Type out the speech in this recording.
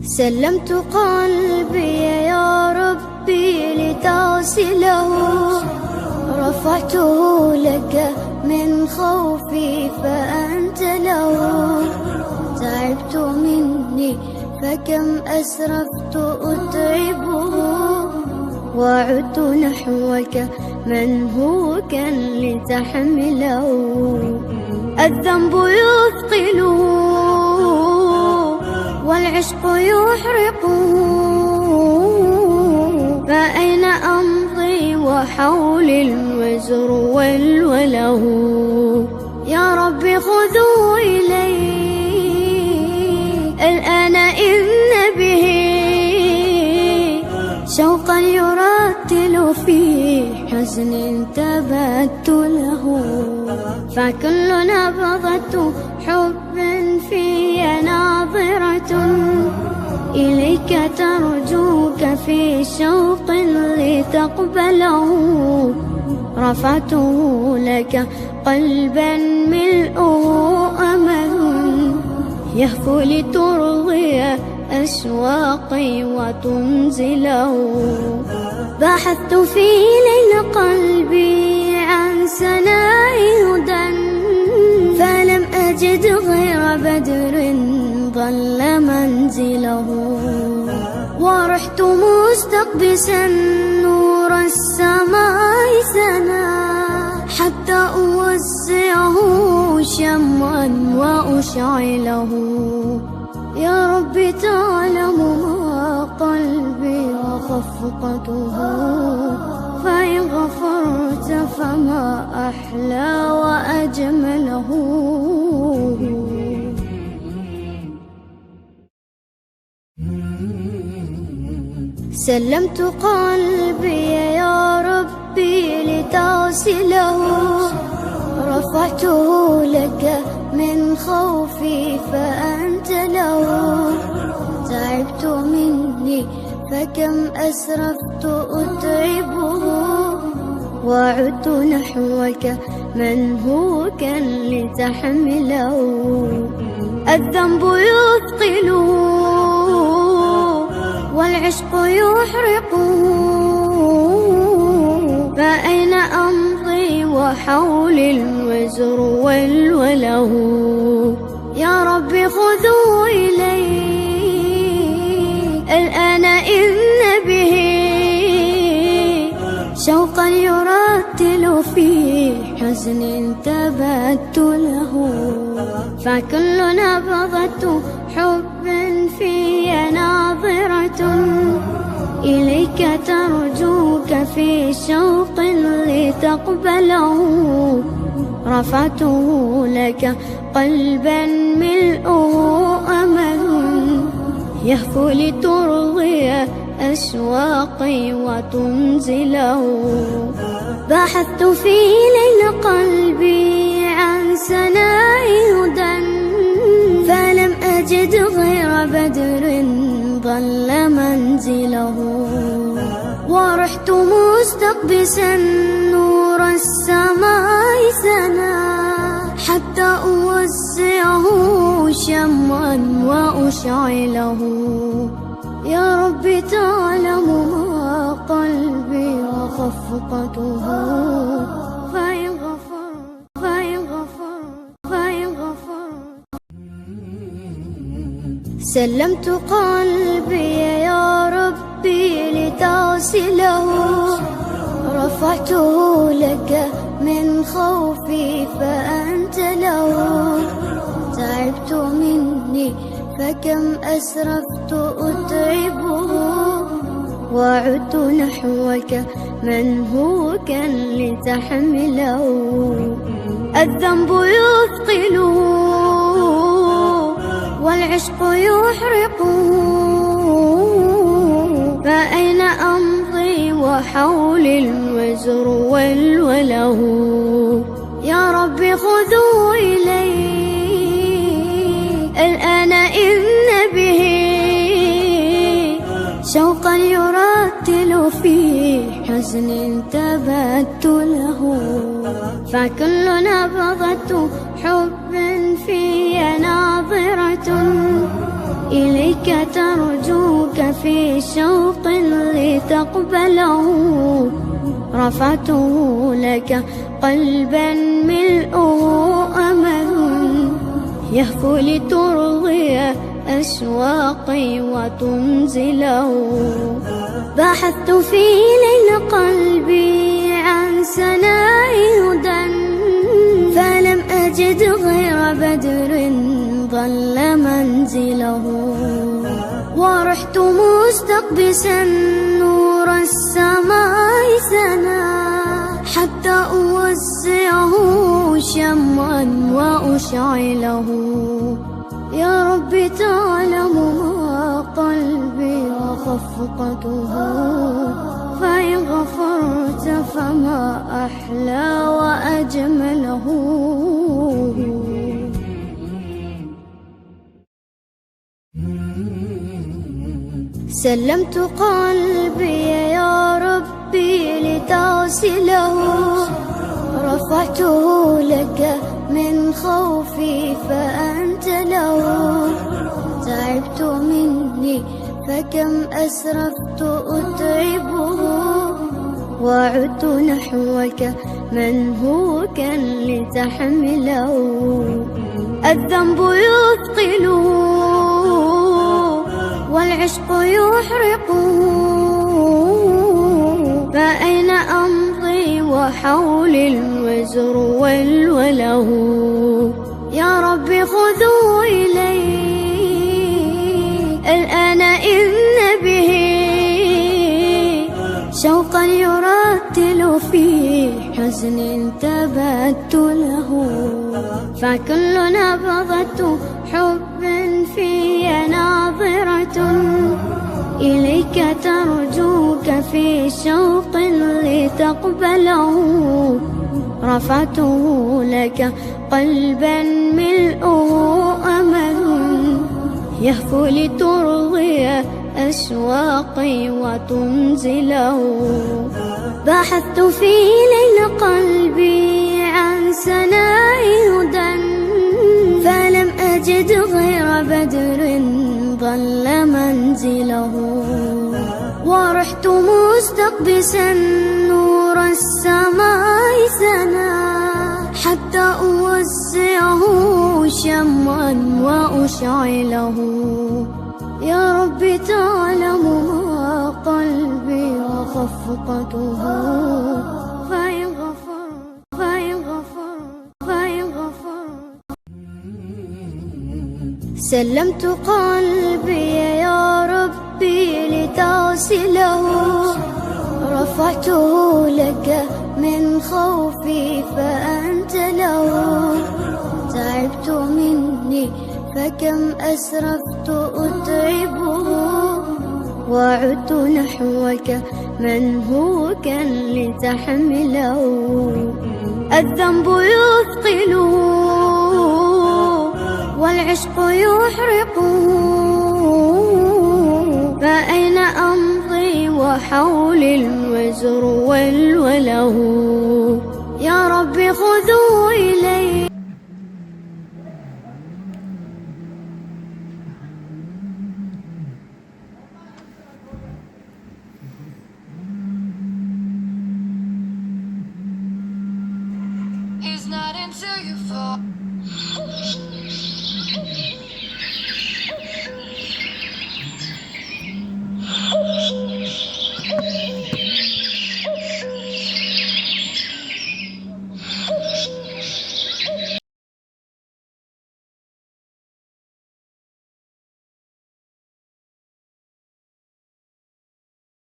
سلمت قلبي يا ربي لتصله، رفعته لك من خوفي فأنت له. تعبت مني فكم أسرفت أتعبه، وعدت نحوك من هو كان لتحمله. الذنب يثقله والعشق يحرقه، فأين أمضي وحولي الوزر والوله. يا رب خذوا إلي الآن إن به شوقا يرتل في حزن تبت له. فكل نبضة حب في ناظرة إليك ترجوك في شوق لتقبله. رفعته لك قلبا ملؤه أمل يهفو لترضي أشواقي وتنزله. بحثت في ليل قلبي عن سناء هدى، فلم أجد غير بدر ظل منزله. ورحت مستقبسا نور السماء سنا، حتى أوزعه شمعا وأشعله. يا رب تعلم ما قلبي وخفقته، فإن غفرت فما أحلى وأجمله. سلمت قلبي يا ربي لتصله، رفعته لك من خوفي فأنت له. تعبت مني فكم أسرفت أتعبه، وعدت نحوك من هو كان لتحمله. الذنب يثقله والعشق يحرقه، فأين أمضي وحولي الوزر والوله. يا رب خذوا إلي الآن إن به شوقا يرتل في حزن تبت له. فكل نبضة حب في ناظرة إليك ترجوك في شوق لتقبله. رفعته لك قلبا ملؤه أمل يهفو لترضي أشواقي وتنزله. بحثت في ليل قلبي عن سناء هدى، فلم أجد غير بدر ظل منزله. ورحت مستقبسا نور السماء سنا، حتى أوزعه شمعا وأشعله. يا رب تعلم ما قلبي وخفقته، فإن غفر سلمت قلبي يا ربي لتصله، رفعته لك من خوفي فأنت له. تعبت مني فكم أسرفت أتعبه، وعدت نحوك من هو كان لتحمله. الذنب يثقله والعشق يحرقه، فأين أمضي وحولي الوزر والوله. يا رب خذوا إلي الآن إن به شوقا يرتل في حزن تبت له. فكل نبضة حب في ناظرة إليك ترجوك في شوق لتقبله. رفعته لك قلبا ملؤه أمل يهفو لترضي أشواقي وتنزله. بحثت في ليل قلبي عن سناء هدى فلم أجد غير بدر ظل منزله. ورحت مستقبسا نور السماء سنا حتى أوسعه شمعا وأشعله. يا رب تعلم ما قلبي وخفقته فإن غفرت فما أحلى وأجمله. سلمت قلبي يا ربي لتغسله. رفعته لك من خوفي فأنت له. تعبت مني فكم أسرفت أتعبه. وعدت نحوك من هو كان لتحمله. الذنب يثقله والعشق يحرقه. فأين أمضي وحول الوزر والوله. يا رب خذوا إلي الآن إن به شوقا يرتل في حزن تبت له. فكل نبضة حب في ناظرة إليك ترجوك في شوق لتقبله. رفعته لك قلبا ملؤه أمل يهفو لترضي أشواقي وتنزله. بحثت في ليل قلبي عن سناء هدى فلم أجد غير بدر ظل منزله. ورحت مستقبسا نور السماء سنا حتى أوسعه شمعا وأشعله. يا رب تعلم ما قلبي وخفقته فإن غفر. سلمت قلبي يا ربي لتغسله. رفعته لك من خوفي فأنت له. تعبت مني فكم أسرفت أتعبه. وعدت نحوك من هو كان لتحمله. الذنب يثقله والعشق يحرقه. فأين أمضي وحول الوزر والوله. يا رب خذوا إلي He's not until you fall.